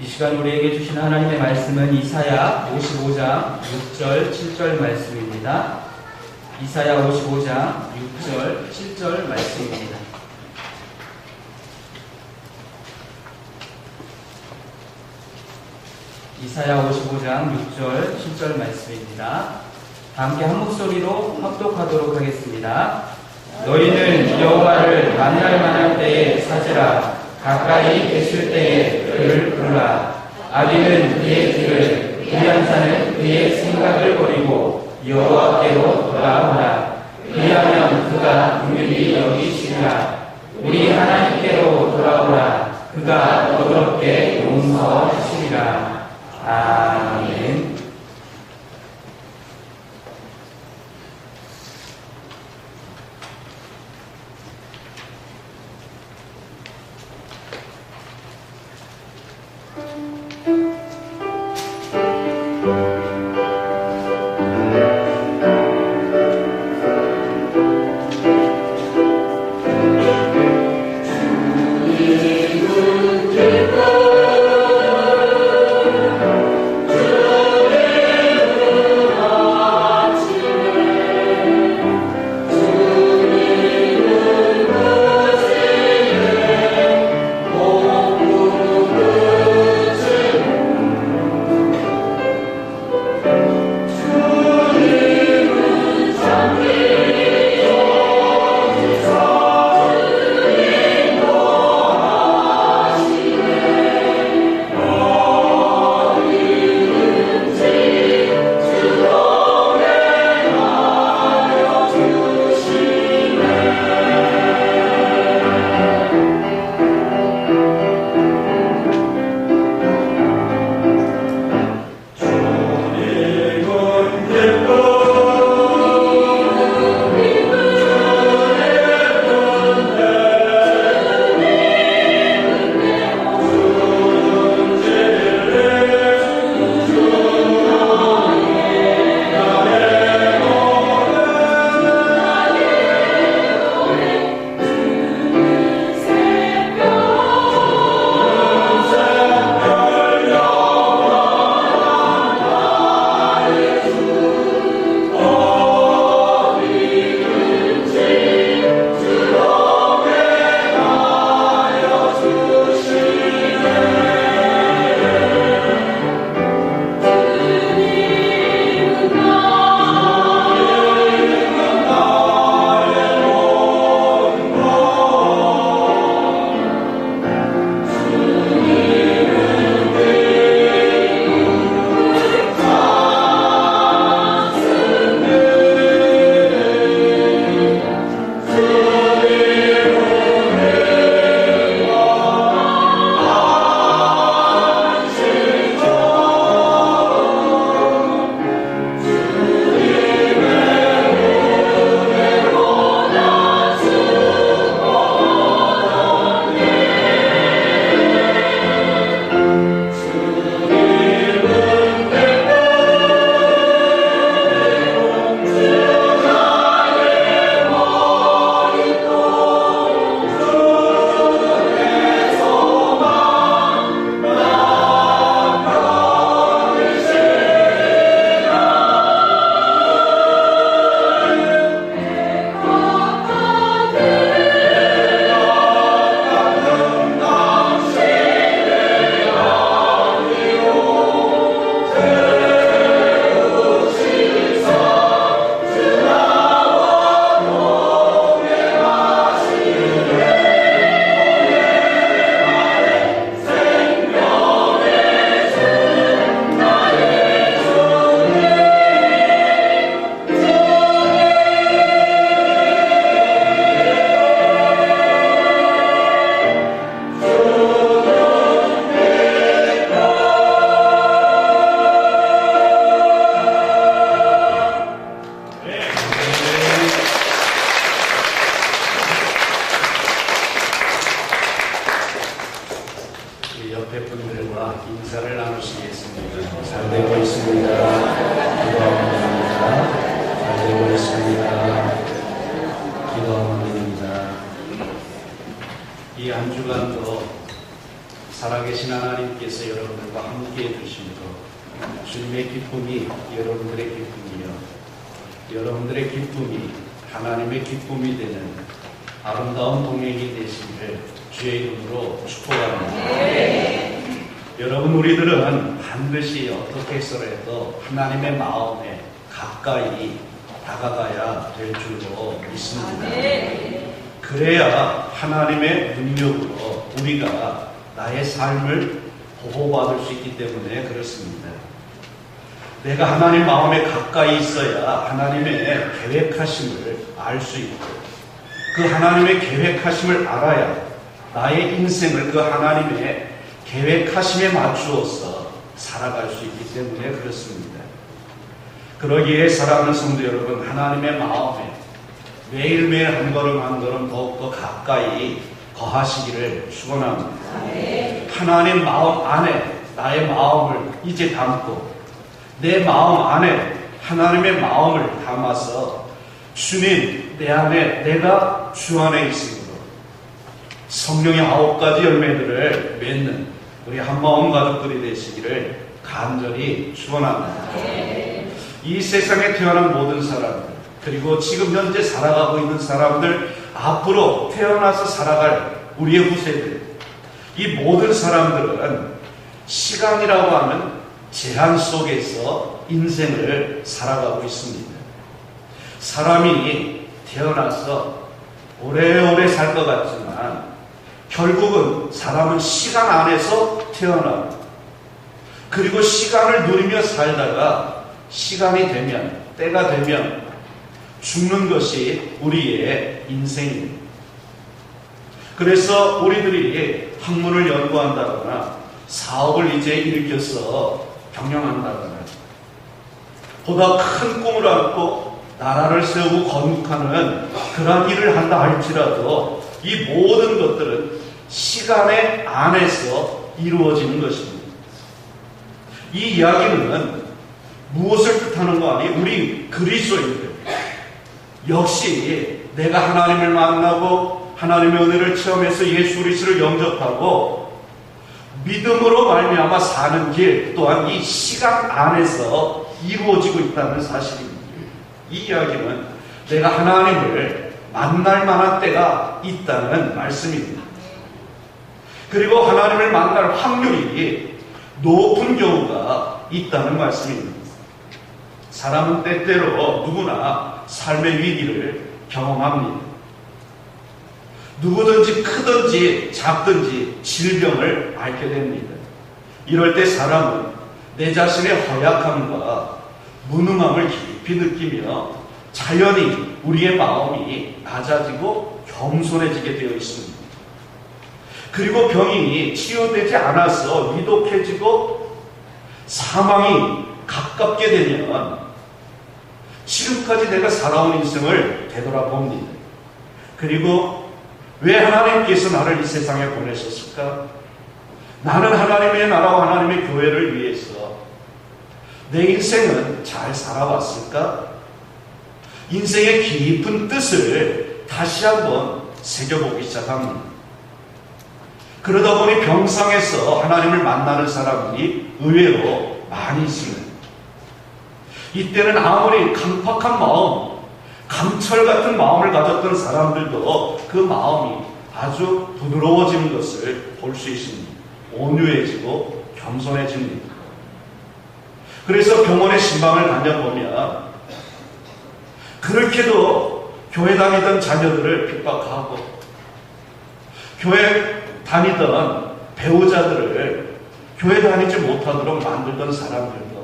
이 시간 우리에게 주신 하나님의 말씀은 이사야 55장 6절 7절 말씀입니다. 이사야 55장 6절 7절 말씀입니다. 이사야 55장 6절 7절 말씀입니다. 함께 한 목소리로 합독하도록 하겠습니다. 너희는 여호와를 만날 만한 때에 찾으라. 가까이 계실 때에 그를 부르라. 아비는 그의 길을, 불량자는 그의 생각을 버리고 여호와께로 돌아오라. 그리하면 그가 긍휼히 여기시리라. 우리 하나님께로 돌아오라. 그가 너그럽게 용서하시리라. 아멘. 이 한 주간도 살아계신 하나님께서 여러분들과 함께 해주심으로 주님의 기쁨이 여러분들의 기쁨이요, 여러분들의 기쁨이 하나님의 기쁨이 되는 아름다운 동행이 되시기를 주의 이름으로 축복합니다. 여러분, 우리들은 반드시 어떻게 해서라도 하나님의 마음에 가까이 다가가야 될 줄로 믿습니다. 그래야 하나님의 능력으로 우리가 나의 삶을 보호받을 수 있기 때문에 그렇습니다. 내가 하나님 마음에 가까이 있어야 하나님의 계획하심을 알 수 있고, 그 하나님의 계획하심을 알아야 나의 인생을 그 하나님의 계획하심에 맞추어서 살아갈 수 있기 때문에 그렇습니다. 그러기에 사랑하는 성도 여러분, 하나님의 마음에 매일매일 한 걸음 한 걸음 더욱더 가까이 거하시기를 축원합니다. 하나님 마음 안에 나의 마음을 이제 담고 내 마음 안에 하나님의 마음을 담아서 주님, 내 안에 내가 주 안에 있으므로 성령의 9가지 열매들을 맺는 우리 한마음 가족들이 되시기를 간절히 축원합니다. 이 세상에 태어난 모든 사람들, 그리고 지금 현재 살아가고 있는 사람들, 앞으로 태어나서 살아갈 우리의 후세들, 이 모든 사람들은 시간이라고 하는 제한 속에서 인생을 살아가고 있습니다. 사람이 태어나서 오래오래 살 것 같지만 결국은 사람은 시간 안에서 태어나고, 그리고 시간을 누리며 살다가 시간이 되면, 때가 되면 죽는 것이 우리의 인생입니다. 그래서 우리들이 학문을 연구한다거나 사업을 이제 일으켜서 경영한다거나 보다 큰 꿈을 안고 나라를 세우고 건국하는 그런 일을 한다 할지라도 이 모든 것들은 시간의 안에서 이루어지는 것입니다. 이 이야기는 무엇을 뜻하는 거 아니? 우리 그리스도인들 역시 내가 하나님을 만나고 하나님의 은혜를 체험해서 예수 그리스도를 영접하고 믿음으로 말미암아 사는 길 또한 이 시간 안에서 이루어지고 있다는 사실입니다. 이 이야기는 내가 하나님을 만날 만한 때가 있다는 말씀입니다. 그리고 하나님을 만날 확률이 높은 경우가 있다는 말씀입니다. 사람은 때때로 누구나 삶의 위기를 경험합니다. 누구든지 크든지 작든지 질병을 앓게 됩니다. 이럴 때 사람은 내 자신의 허약함과 무능함을 깊이 느끼며 자연히 우리의 마음이 낮아지고 겸손해지게 되어 있습니다. 그리고 병이 치유되지 않아서 위독해지고 사망이 가깝게 되면 지금까지 내가 살아온 인생을 되돌아봅니다. 그리고 왜 하나님께서 나를 이 세상에 보내셨을까? 나는 하나님의 나라와 하나님의 교회를 위해서 내 인생은 잘 살아왔을까? 인생의 깊은 뜻을 다시 한번 새겨보기 시작합니다. 그러다 보니 병상에서 하나님을 만나는 사람들이 의외로 많이 있습니다. 이때는 아무리 강팍한 마음, 강철 같은 마음을 가졌던 사람들도 그 마음이 아주 부드러워지는 것을 볼 수 있습니다. 온유해지고 겸손해집니다. 그래서 병원의 신방을 다녀보면 그렇게도 교회 다니던 자녀들을 핍박하고 교회 다니던 배우자들을 교회 다니지 못하도록 만들던 사람들도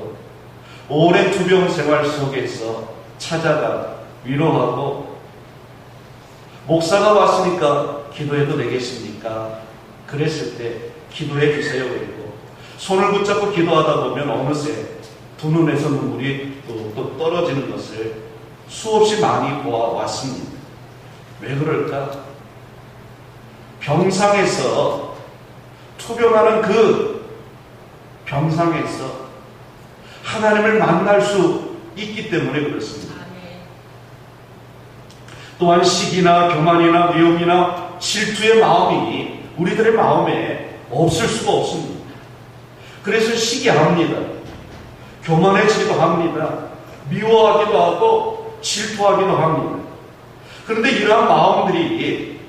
오랜 투병 생활 속에서 찾아가 위로하고, 목사가 왔으니까 기도해도 되겠습니까? 그랬을 때 기도해 주세요 그리고 손을 붙잡고 기도하다 보면 어느새 두 눈에서 눈물이 또 떨어지는 것을 수없이 많이 보아왔습니다. 왜 그럴까? 병상에서 투병하는 그 병상에서 하나님을 만날 수 있기 때문에 그렇습니다. 또한 시기나 교만이나 미움이나 질투의 마음이 우리들의 마음에 없을 수가 없습니다. 그래서 시기합니다. 교만해지기도 합니다. 미워하기도 하고 질투하기도 합니다. 그런데 이러한 마음들이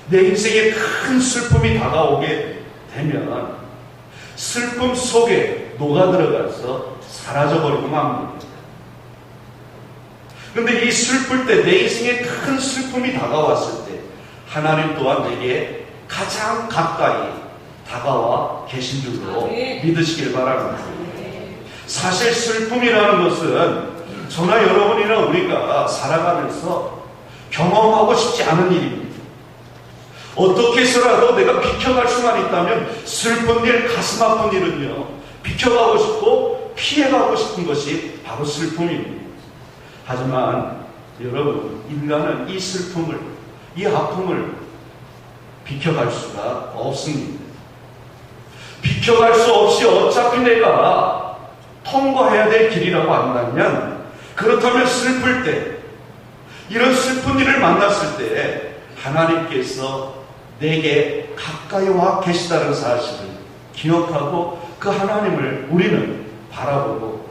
내 인생에 큰 슬픔이 다가오게 되면 슬픔 속에 녹아들어가서 사라져버리고 맙니다. 그런데 이 슬플 때, 내 인생에 큰 슬픔이 다가왔을 때 하나님 또한 내게 가장 가까이 다가와 계신 줄로 믿으시길 바랍니다. 사실 슬픔이라는 것은 저나 여러분이나 우리가 살아가면서 경험하고 싶지 않은 일입니다. 어떻게 해서라도 내가 비켜갈 수만 있다면 슬픈 일, 가슴 아픈 일은요, 비켜가고 싶고 피해가고 싶은 것이 바로 슬픔입니다. 하지만 여러분, 인간은 이 슬픔을, 이 아픔을 비켜갈 수가 없습니다. 비켜갈 수 없이 어차피 내가 통과해야 될 길이라고 한다면, 그렇다면 슬플 때, 이런 슬픈 일을 만났을 때 하나님께서 내게 가까이 와 계시다는 사실을 기억하고 그 하나님을 우리는 바라보고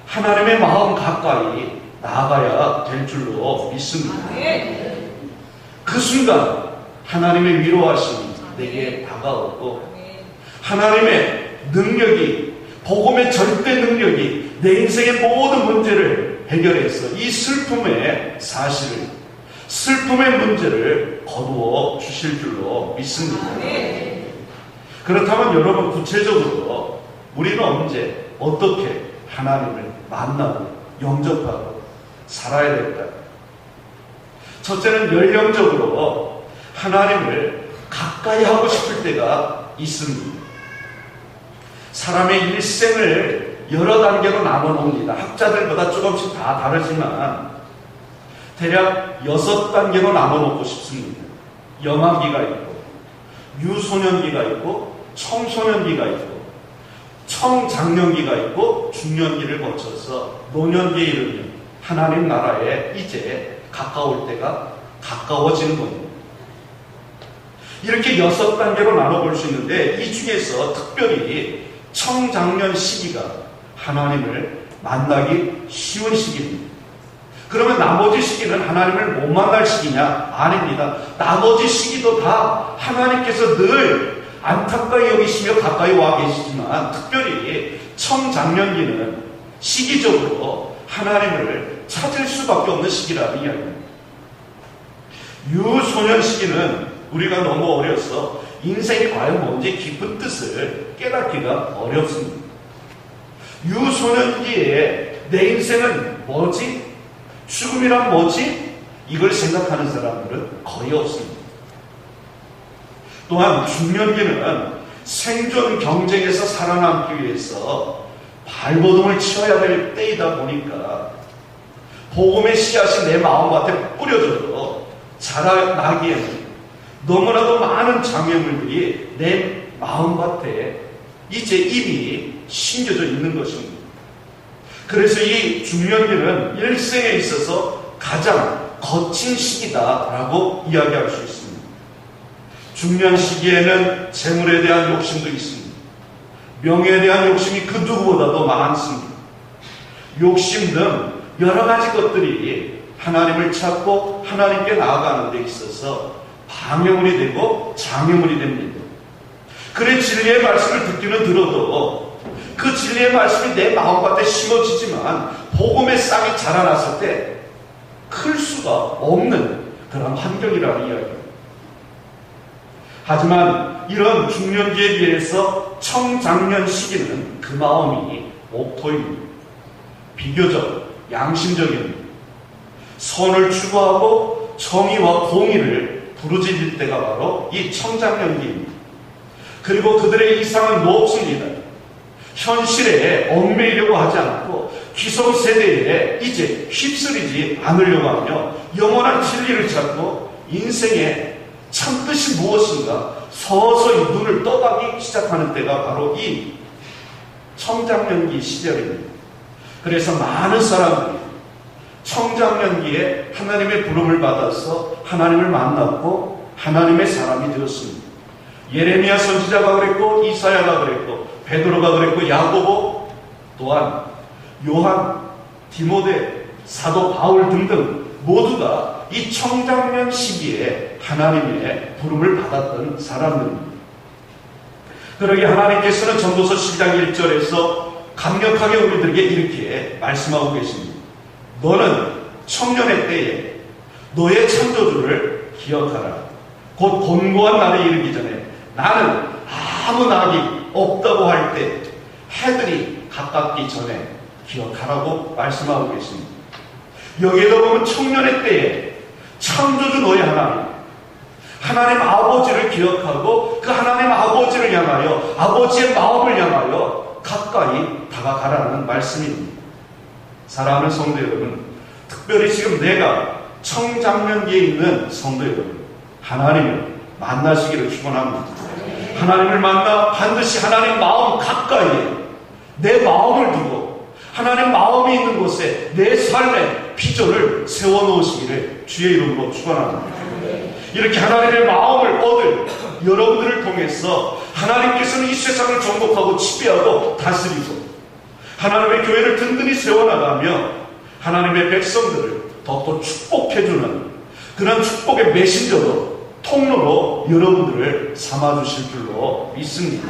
하나님의 마음 가까이 나아가야 될 줄로 믿습니다. 그 순간 하나님의 위로하심이 내게 다가오고 하나님의 능력이, 복음의 절대 능력이 내 인생의 모든 문제를 해결해서 이 슬픔의 사실을, 슬픔의 문제를 거두어 주실 줄로 믿습니다. 그렇다면 여러분, 구체적으로 우리는 언제 어떻게 하나님을 만나고 영접하고 살아야 될까? 첫째는 열령적으로 하나님을 가까이 하고 싶을 때가 있습니다. 사람의 일생을 여러 단계로 나눠 봅니다. 학자들마다 조금씩 다 다르지만 대략 6단계로 나눠 놓고 싶습니다. 영아기가 있고, 유소년기가 있고, 청소년기가 있고, 청장년기가 있고, 중년기를 거쳐서 노년기에 이르면 하나님 나라에 이제 가까울 때가 가까워지는 겁니다. 이렇게 6단계로 나눠볼 수 있는데, 이 중에서 특별히 청장년 시기가 하나님을 만나기 쉬운 시기입니다. 그러면 나머지 시기는 하나님을 못 만날 시기냐? 아닙니다. 나머지 시기도 다 하나님께서 늘 안타까이 여기시며 가까이 와 계시지만, 특별히 청장년기는 시기적으로 하나님을 찾을 수밖에 없는 시기라는 이야기입니다. 유소년 시기는 우리가 너무 어려서 인생이 과연 뭔지 깊은 뜻을 깨닫기가 어렵습니다. 유소년기에 내 인생은 뭐지? 죽음이란 뭐지? 이걸 생각하는 사람들은 거의 없습니다. 또한 중년기는 생존 경쟁에서 살아남기 위해서 발버둥을 치어야 될 때이다 보니까 복음의 씨앗이 내 마음밭에 뿌려져도 자라나기에는 너무나도 많은 장애물들이 내 마음밭에 이제 이미 심겨져 있는 것입니다. 그래서 이 중년기는 일생에 있어서 가장 거친 시기다라고 이야기할 수 있습니다. 중년 시기에는 재물에 대한 욕심도 있습니다. 명예에 대한 욕심이 그 누구보다도 많습니다. 욕심 등 여러 가지 것들이 하나님을 찾고 하나님께 나아가는 데 있어서 방해물이 되고 장애물이 됩니다. 그래 진리의 말씀을 듣기는 들어도 그 진리의 말씀이 내 마음밭에 심어지지만 복음의 싹이 자라났을 때 클 수가 없는 그런 환경이라는 이야기입니다. 하지만 이런 중년기에 비해서 청장년 시기는 그 마음이 옥토입니다. 비교적 양심적입니다. 선을 추구하고 정의와 공의를 부르짖을 때가 바로 이 청장년기입니다. 그리고 그들의 이상은 높습니다. 현실에 얽매이려고 하지 않고 기성세대에 이제 휩쓸리지 않으려고 하며 영원한 진리를 찾고 인생의 참뜻이 무엇인가 서서히 눈을 떠가기 시작하는 때가 바로 이 청장년기 시절입니다. 그래서 많은 사람들이 청장년기에 하나님의 부름을 받아서 하나님을 만났고 하나님의 사람이 되었습니다. 예레미야 선지자가 그랬고, 이사야가 그랬고, 베드로가 그랬고, 야고보, 또한 요한, 디모데, 사도 바울 등등 모두가 이 청장년 시기에 하나님의 부름을 받았던 사람들입니다. 그러게 하나님께서는 전도서 12장 1절에서 강력하게 우리들에게 이렇게 말씀하고 계십니다. 너는 청년의 때에 너의 창조주를 기억하라. 곧 곤고한 날에 이르기 전에 나는 아무 낙이 없다고 할 때 해들이 가깝기 전에 기억하라고 말씀하고 계십니다. 여기에도 보면 청년의 때에 창조주 너의 하나님 아버지를 기억하고 그 하나님 아버지를 향하여 아버지의 마음을 향하여 가까이 다가가라는 말씀입니다. 사랑하는 성도 여러분, 특별히 지금 내가 청장년기에 있는 성도 여러분, 하나님을 만나시기를 축원합니다. 하나님을 만나 반드시 하나님 마음 가까이에 내 마음을 두고 하나님 마음이 있는 곳에 내 삶의 비전을 세워놓으시기를 주의 이름으로 축원합니다. 이렇게 하나님의 마음을 얻을 여러분들을 통해서 하나님께서는 이 세상을 정복하고 지배하고 다스리고 하나님의 교회를 든든히 세워나가며 하나님의 백성들을 더욱더 축복해주는 그런 축복의 메신저로 통로로 여러분들을 삼아주실 줄로 믿습니다.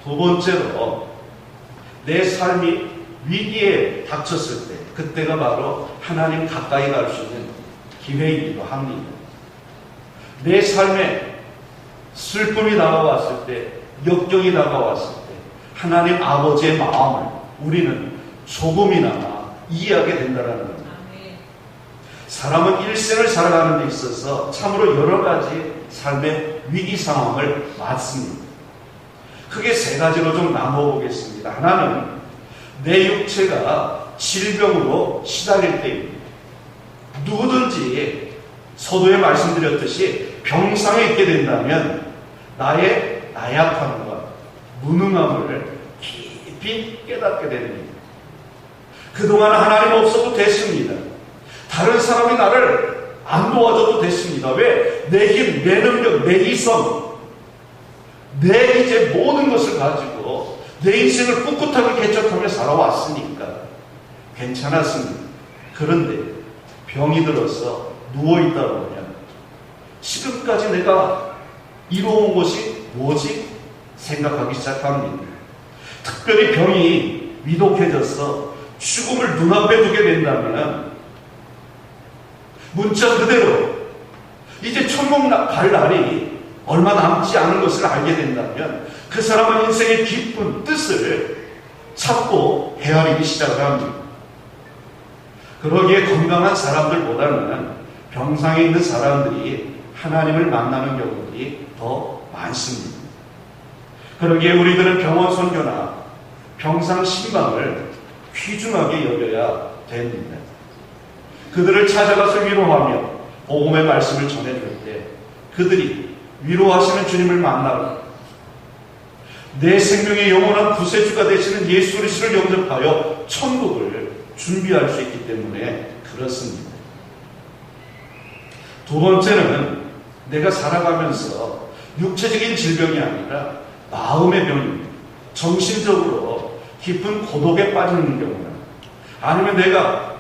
두 번째로 내 삶이 위기에 닥쳤을 때 그때가 바로 하나님 가까이 갈 수 있는 기회이기도 합니다. 내 삶에 슬픔이 다가왔을 때, 역경이 다가왔을 때 하나님 아버지의 마음을 우리는 조금이나마 이해하게 된다는 겁니다. 사람은 일생을 살아가는 데 있어서 참으로 여러 가지 삶의 위기 상황을 맞습니다. 크게 세 가지로 좀 나눠보겠습니다. 하나는 내 육체가 질병으로 시달릴 때입니다. 누구든지 서두에 말씀드렸듯이 병상에 있게 된다면 나의 나약함과 무능함을 깊이 깨닫게 됩니다. 그동안 하나님 없어도 됐습니다. 다른 사람이 나를 안 도와줘도 됐습니다. 왜? 내 힘, 내 능력, 내 이성, 내 이제 모든 것을 가지고 내 인생을 꿋꿋하게 개척하며 살아왔으니까 괜찮았습니다. 그런데 병이 들어서 누워있다 보면 지금까지 내가 이루어온 것이 뭐지? 생각하기 시작합니다. 특별히 병이 위독해져서 죽음을 눈앞에 두게 된다면 문자 그대로 이제 천국 갈 날이 얼마 남지 않은 것을 알게 된다면 그 사람은 인생의 깊은 뜻을 찾고 헤아리기 시작을 합니다. 그러기에 건강한 사람들보다는 병상에 있는 사람들이 하나님을 만나는 경우들이 더 많습니다. 그러기에 우리들은 병원 선교나 병상 신방을 귀중하게 여겨야 됩니다. 그들을 찾아가서 위로하며 복음의 말씀을 전해줄 때 그들이 위로하시는 주님을 만나고 내 생명의 영원한 구세주가 되시는 예수 그리스도를 영접하여 천국을 준비할 수 있기 때문에 그렇습니다. 두 번째는 내가 살아가면서 육체적인 질병이 아니라 마음의 병입니다. 정신적으로 깊은 고독에 빠지는 경우나 아니면 내가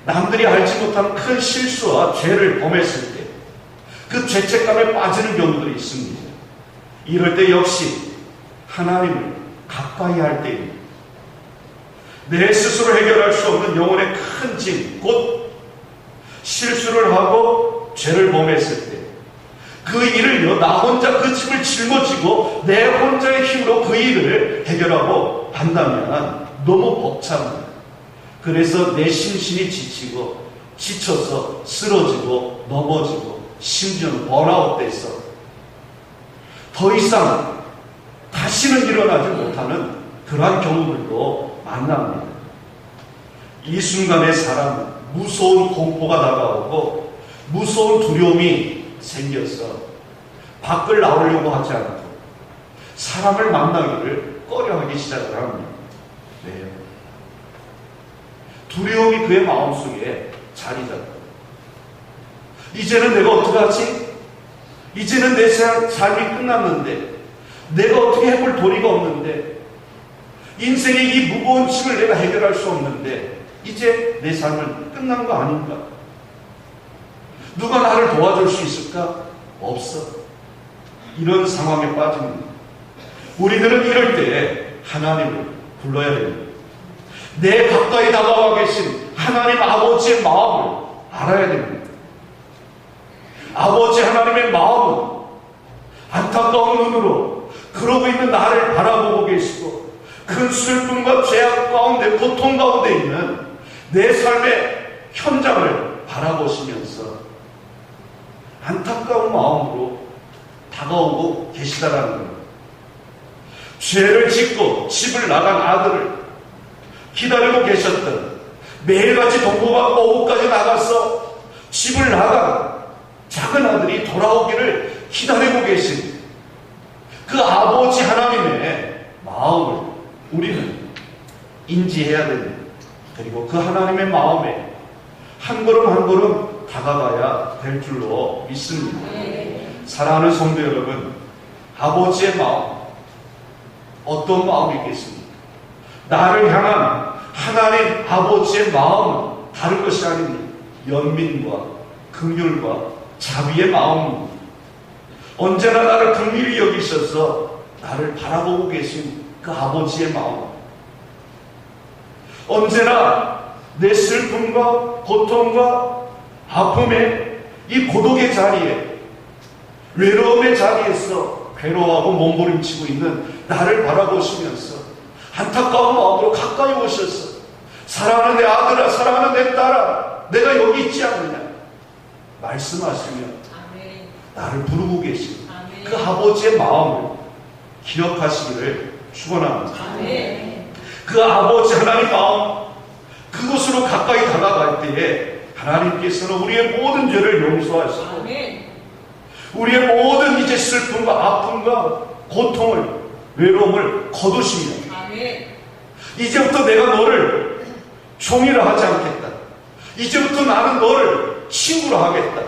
남들이 알지 못하는 큰 실수와 죄를 범했을 때 그 죄책감에 빠지는 경우들이 있습니다. 이럴 때 역시 하나님을 가까이 할 때입니다. 내 스스로 해결할 수 없는 영혼의 큰 짐, 곧 실수를 하고 죄를 범했을 때 그 일을요, 나 혼자 그 짐을 짊어지고 내 혼자의 힘으로 그 일을 해결하고 한다면 너무 벅찹니다. 그래서 내 심신이 지치고 지쳐서 쓰러지고 넘어지고 심지어는 번아웃돼서 더 이상 다시는 일어나지 못하는 그러한 경우들도 만납니다. 이 순간에 사람은 무서운 공포가 다가오고 무서운 두려움이 생겨서 밖을 나오려고 하지 않고 사람을 만나기를 꺼려하기 시작을 합니다. 왜요? 두려움이 그의 마음속에 자리 잡고 이제는 내가 어떡하지? 이제는 내 삶이 끝났는데 내가 어떻게 해볼 도리가 없는데 인생의 이 무거운 짐을 내가 해결할 수 없는데 이제 내 삶은 끝난 거 아닌가? 누가 나를 도와줄 수 있을까? 없어. 이런 상황에 빠집니다. 우리들은 이럴 때 하나님을 불러야 됩니다. 내 가까이 다가와 계신 하나님 아버지의 마음을 알아야 됩니다. 아버지 하나님의 마음은 안타까운 눈으로 그러고 있는 나를 바라보고 계시고 큰 슬픔과 죄악 가운데 고통 가운데 있는 내 삶의 현장을 바라보시면서 안타까운 마음으로 다가오고 계시다라는 겁니다. 죄를 짓고 집을 나간 아들을 기다리고 계셨던 매일같이 동부받고 오후까지 나가서 집을 나간 작은 아들이 돌아오기를 기다리고 계신 그 아버지 하나님의 마음을 우리는 인지해야 됩니다. 그리고 그 하나님의 마음에 한 걸음 한 걸음 다가가야 될 줄로 믿습니다. 사랑하는 성도 여러분, 아버지의 마음 어떤 마음이겠습니까? 나를 향한 하나님 아버지의 마음은 다른 것이 아닙니다. 연민과 긍휼과 자비의 마음입니다. 언제나 나를 긍휼히 여기셔서 나를 바라보고 계신 그 아버지의 마음, 언제나 내 슬픔과 고통과 아픔의 이 고독의 자리에, 외로움의 자리에서 괴로워하고 몸부림치고 있는 나를 바라보시면서 안타까운 마음으로 가까이 오셔서 사랑하는 내 아들아, 사랑하는 내 딸아, 내가 여기 있지 않느냐 말씀하시며 나를 부르고 계신 그 아버지의 마음을 기억하시기를 축원합니다. 그 아버지 하나님 마음, 그곳으로 가까이 다가갈 때에 하나님께서는 우리의 모든 죄를 용서하시고 우리의 모든 이제 슬픔과 아픔과 고통을, 외로움을 거두시며 이제부터 내가 너를 종이라 하지 않겠다. 이제부터 나는 너를 친구로 하겠다.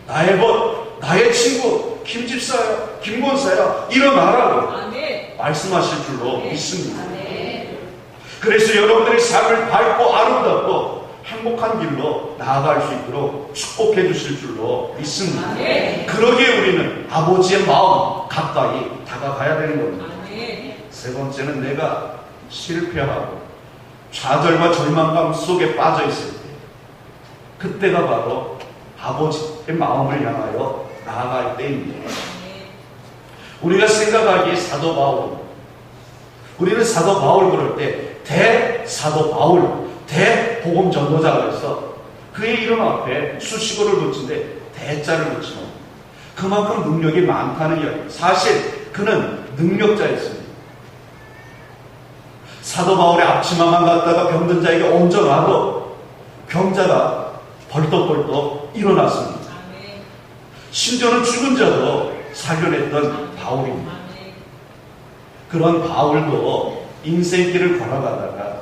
나의 벗, 나의 친구 김집사야, 김권사야 일어나라고 말씀하실 줄로 믿습니다. 그래서 여러분들의 삶을 밝고 아름답고 행복한 길로 나아갈 수 있도록 축복해 주실 줄로 믿습니다. 그러기에 우리는 아버지의 마음 가까이 다가가야 되는 겁니다. 세 번째는 내가 실패하고 좌절과 절망감 속에 빠져 있을 때, 그때가 바로 아버지의 마음을 향하여 나아갈 때입니다. 우리가 생각하기에 사도 바울, 우리는 사도 바울 그럴 때 대사도 바울, 대복음 전도자가 있어 그의 이름 앞에 수식어를 붙인데 대자를 붙이는 그만큼 능력이 많다는 이야기. 사실 그는 능력자였습니다. 사도 바울의 앞치마만 갖다가 병든 자에게 얹어놔도 병자가 벌떡벌떡 일어났습니다. 심지어는 죽은 자도 살려냈던 바울입니다. 그런 바울도 인생길을 걸어가다가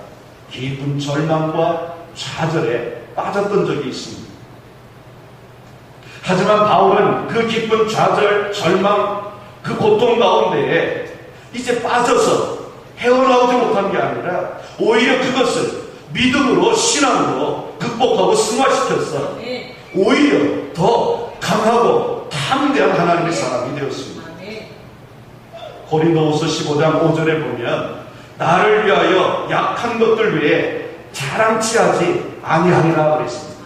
깊은 절망과 좌절에 빠졌던 적이 있습니다. 하지만 바울은 그 깊은 좌절, 절망, 그 고통 가운데에 이제 빠져서 헤어나오지 못한 게 아니라 오히려 그것을 믿음으로, 신앙으로 극복하고 승화시켜서 오히려 더 강하고 담대한 하나님의 사람이 되었습니다. 고린도후서 15장 5절에 보면 나를 위하여 약한 것들 외에 자랑치 하지 아니하리라 그랬습니다.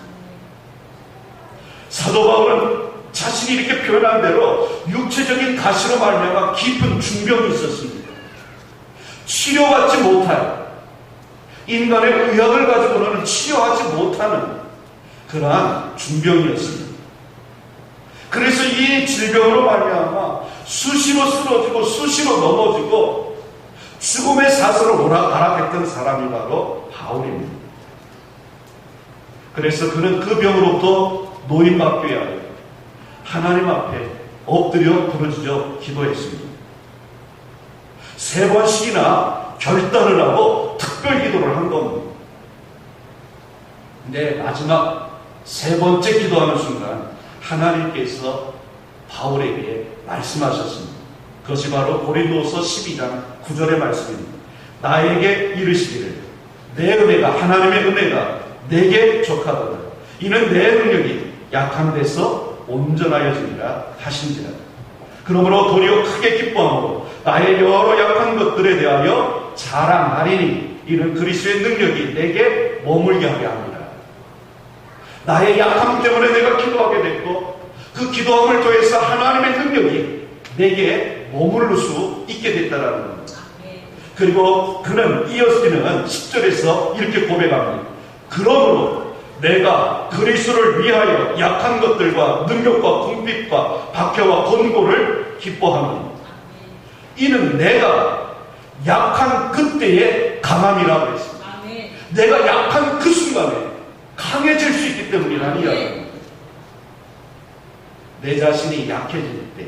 사도 바울은 자신이 이렇게 표현한 대로 육체적인 가시로 말미암아 깊은 중병이 있었습니다. 치료받지 못할, 인간의 의학을 가지고는 치료하지 못하는 그러한 중병이었습니다. 그래서 이 질병으로 말미암아 수시로 쓰러지고 수시로 넘어지고 죽음의 사슬을 오락가락했던 사람이 바로 바울입니다. 그래서 그는 그 병으로부터 노임받기 위하여 하나님 앞에 엎드려 부르짖어 기도했습니다. 3번씩이나 결단을 하고 특별 기도를 한 겁니다. 근데 마지막 3번째 기도하는 순간 하나님께서 바울에게 말씀하셨습니다. 그것이 바로 고린도서 12장 9절의 말씀입니다. 나에게 이르시기를 내 은혜가 하나님의 은혜가 내게 족하도다. 이는 내 능력이 약한 데서 온전하여지리라 하신지라. 그러므로 도리어 크게 기뻐함으로 나의 여러 약한 것들에 대하여 자랑하리니 이는 그리스도의 능력이 내게 머물게 하게 합니다. 나의 약함 때문에 내가 기도하게 됐고 그 기도함을 통해서 하나님의 능력이 내게 머무를 수 있게 됐다라는 겁니다. 그리고 그는 이어지는 10절에서 이렇게 고백합니다. 그러므로 내가 그리스도를 위하여 약한 것들과 능력과 궁핍과 박해와 권고를 기뻐합니다. 이는 내가 약한 그때의 강함이라고 했습니다. 내가 약한 그 순간에 강해질 수 있기 때문이라는 이야기입니다. 내 자신이 약해질 때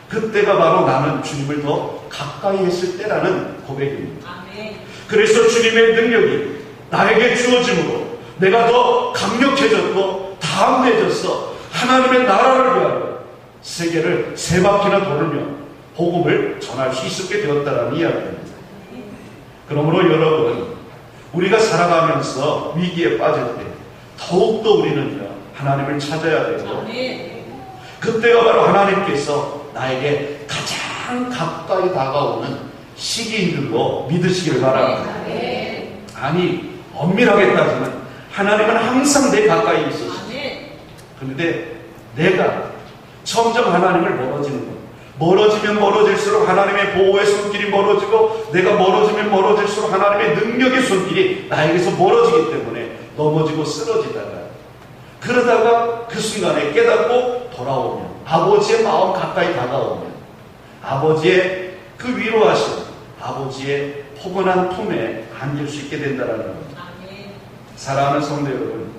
그때가 바로 나는 주님을 더 가까이 했을 때라는 고백입니다. 그래서 주님의 능력이 나에게 주어짐으로 내가 더 강력해졌고 담대해졌어 하나님의 나라를 위하여 세계를 세 바퀴나 돌며 복음을 전할 수 있게 되었다는 이야기입니다. 그러므로 여러분, 우리가 살아가면서 위기에 빠질 때 더욱더 우리는 하나님을 찾아야 되고 그때가 바로 하나님께서 나에게 가장 가까이 다가오는 시기인 줄로 믿으시기를 바랍니다. 아니, 엄밀하게 따지면 하나님은 항상 내 가까이 있으십니다. 그런데 내가 점점 하나님을 멀어지는 것, 멀어지면 멀어질수록 하나님의 보호의 손길이 멀어지고 내가 멀어지면 멀어질수록 하나님의 능력의 손길이 나에게서 멀어지기 때문에 넘어지고 쓰러지다가 그러다가 그 순간에 깨닫고 돌아오면 아버지의 마음 가까이 다가오면 아버지의 그 위로하심 아버지의 포근한 품에 안길 수 있게 된다는 겁니다. 사랑하는 성도 여러분,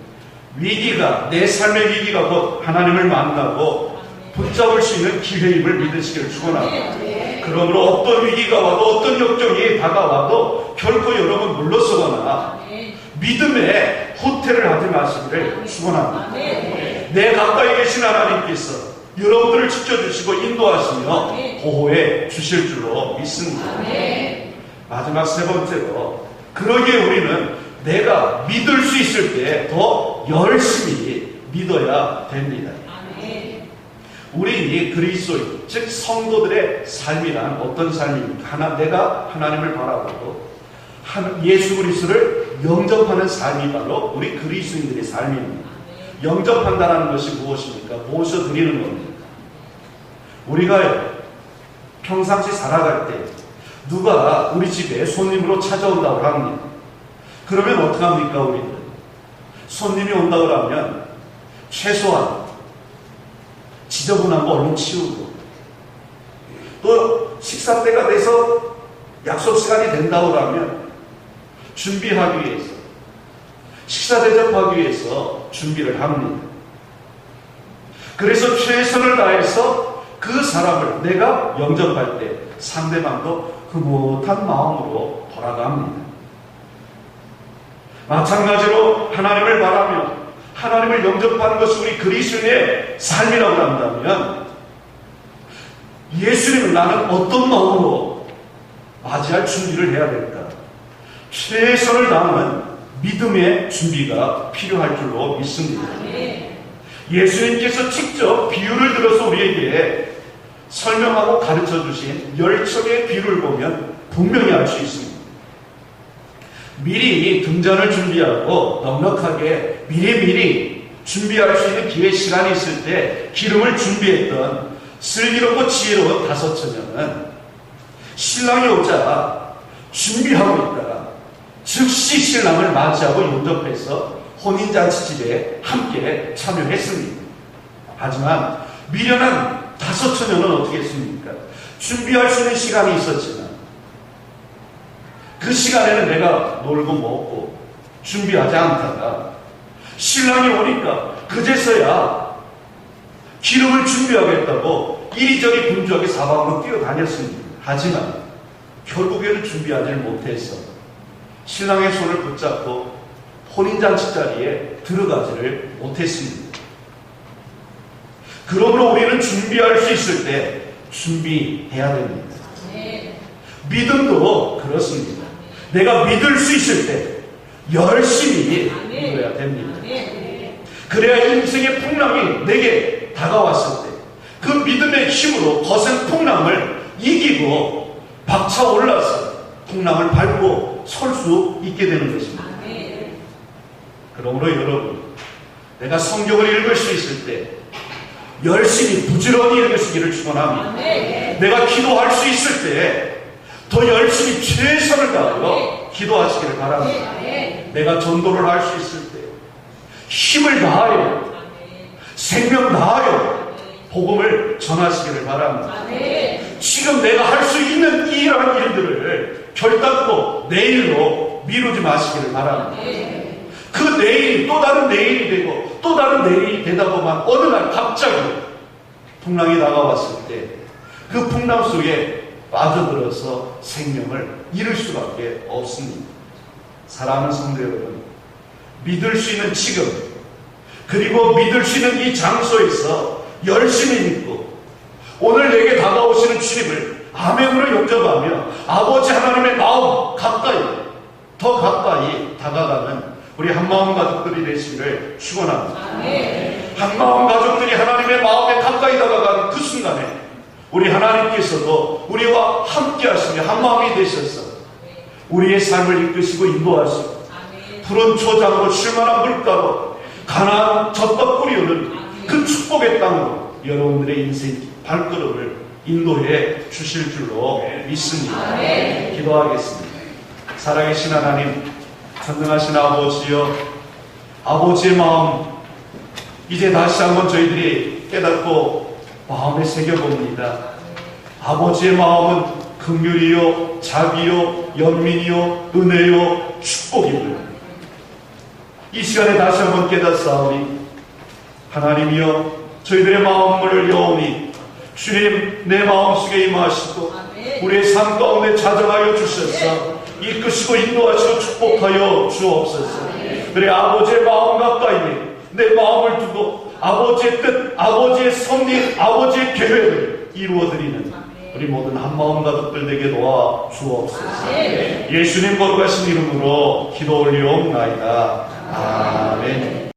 위기가 내 삶의 위기가 곧 하나님을 만나고 붙잡을 수 있는 기회임을 믿으시기를 축원합니다. 그러므로 어떤 위기가 와도 어떤 역경이 다가와도 결코 여러분 물러서거나 믿음의 후퇴를 하지 마시기를 축원합니다. 내 가까이 계신 하나님께서 여러분들을 지켜주시고 인도하시며 보호해 주실 줄로 믿습니다. 마지막 세 번째로, 그러기에 우리는 내가 믿을 수 있을 때 더 열심히 믿어야 됩니다. 우리 그리스도인, 즉 성도들의 삶이란 어떤 삶입니까? 내가 하나님을 바라보고 예수 그리스도를 영접하는 삶이 바로 우리 그리스도인들의 삶입니다. 영접한다는 것이 무엇입니까? 모셔드리는 겁니다. 우리가 평상시 살아갈 때 누가 우리 집에 손님으로 찾아온다고 합니다. 그러면 어떻게 합니까? 우리는 손님이 온다고 하면 최소한 지저분한 거 얼른 치우고, 또 식사 때가 돼서 약속 시간이 된다고 하면 준비하기 위해서, 식사 대접하기 위해서 준비를 합니다. 그래서 최선을 다해서 그 사람을 내가 영접할 때 상대방도 흐뭇한 마음으로 돌아갑니다. 마찬가지로 하나님을 바라며 하나님을 영접하는 것이 우리 그리스도인의 삶이라고 한다면 예수님을 나는 어떤 마음으로 맞이할 준비를 해야 될까? 최선을 다하는 믿음의 준비가 필요할 줄로 믿습니다. 예수님께서 직접 비유를 들어서 우리에게 설명하고 가르쳐 주신 10척의 비유를 보면 분명히 알 수 있습니다. 미리 등잔을 준비하고 넉넉하게 미리 준비할 수 있는 기회 시간이 있을 때 기름을 준비했던 슬기롭고 지혜로운 5처녀는 신랑이 오자 준비하고 있다가 즉시 신랑을 맞이하고 영접해서 혼인잔치집에 함께 참여했습니다. 하지만 미련한 5처녀는 어떻게 했습니까? 준비할 수 있는 시간이 있었지만 그 시간에는 내가 놀고 먹고 준비하지 않다가 신랑이 오니까 그제서야 기름을 준비하겠다고 이리저리 분주하게 사방으로 뛰어다녔습니다. 하지만 결국에는 준비하지 못해서 신랑의 손을 붙잡고 혼인잔치 자리에 들어가지를 못했습니다. 그러므로 우리는 준비할 수 있을 때 준비해야 됩니다. 믿음도 그렇습니다. 내가 믿을 수 있을 때 열심히 믿어야 됩니다. 그래야 인생의 풍랑이 내게 다가왔을 때 그 믿음의 힘으로 거센 풍랑을 이기고 박차 올라서 풍랑을 밟고 설 수 있게 되는 것입니다. 그러므로 여러분, 내가 성경을 읽을 수 있을 때 열심히 부지런히 읽으시기를 축원합니다. 내가 기도할 수 있을 때 더 열심히 최선을 다하여 기도하시기를 바랍니다. 내가 전도를 할 수 있을 때 힘을 다하여 생명 다하여 복음을 전하시기를 바랍니다. 지금 내가 할 수 있는 이러한 일들을 결단코 내일로 미루지 마시기를 바랍니다. 그 내일이 또 다른 내일이 되고 또 다른 내일이 되다 보면 어느 날 갑자기 풍랑이 다가왔을 때 그 풍랑 속에 빠져들어서 생명을 잃을 수밖에 없습니다. 사랑하는 성도 여러분, 믿을 수 있는 지금 그리고 믿을 수 있는 이 장소에서 열심히 믿고 오늘 내게 다가오시는 주님을 아멘으로 영접하며 아버지 하나님의 마음 가까이 더 가까이 다가가는 우리 한마음 가족들이 되시기를 축원합니다. 한마음 가족들이 하나님의 마음에 가까이 다가가는 그 순간에 우리 하나님께서도 우리와 함께 하시며 한마음이 되셔서 우리의 삶을 이끄시고 인도하시고 푸른 초장으로 쉴만한 물가로 가나안 젖밥 뿌리오는 그 축복의 땅으로 여러분들의 인생 발걸음을 인도해 주실 줄로 믿습니다. 기도하겠습니다. 살아계신 하나님, 전능하신 아버지여, 아버지의 마음 이제 다시 한번 저희들이 깨닫고 마음에 새겨봅니다. 아버지의 마음은 긍휼이요, 자비요, 연민이요, 은혜요, 축복이요. 이 시간에 다시 한번 깨닫사오니 하나님이여, 저희들의 마음을 여오니 주님 내 마음속에 임하시고 우리의 삶 가운데 자정하여 주셔서 이끄시고 인도하시고 축복하여 주옵소서. 그래 아버지의 마음 가까이 내 마음을 두고 아버지의 뜻, 아버지의 섭리, 아버지의 계획을 이루어드리는 우리 모든 한마음 가족들 되게 도와 주옵소서. 예수님 거룩하신 이름으로 기도 올리옵나이다. 아멘.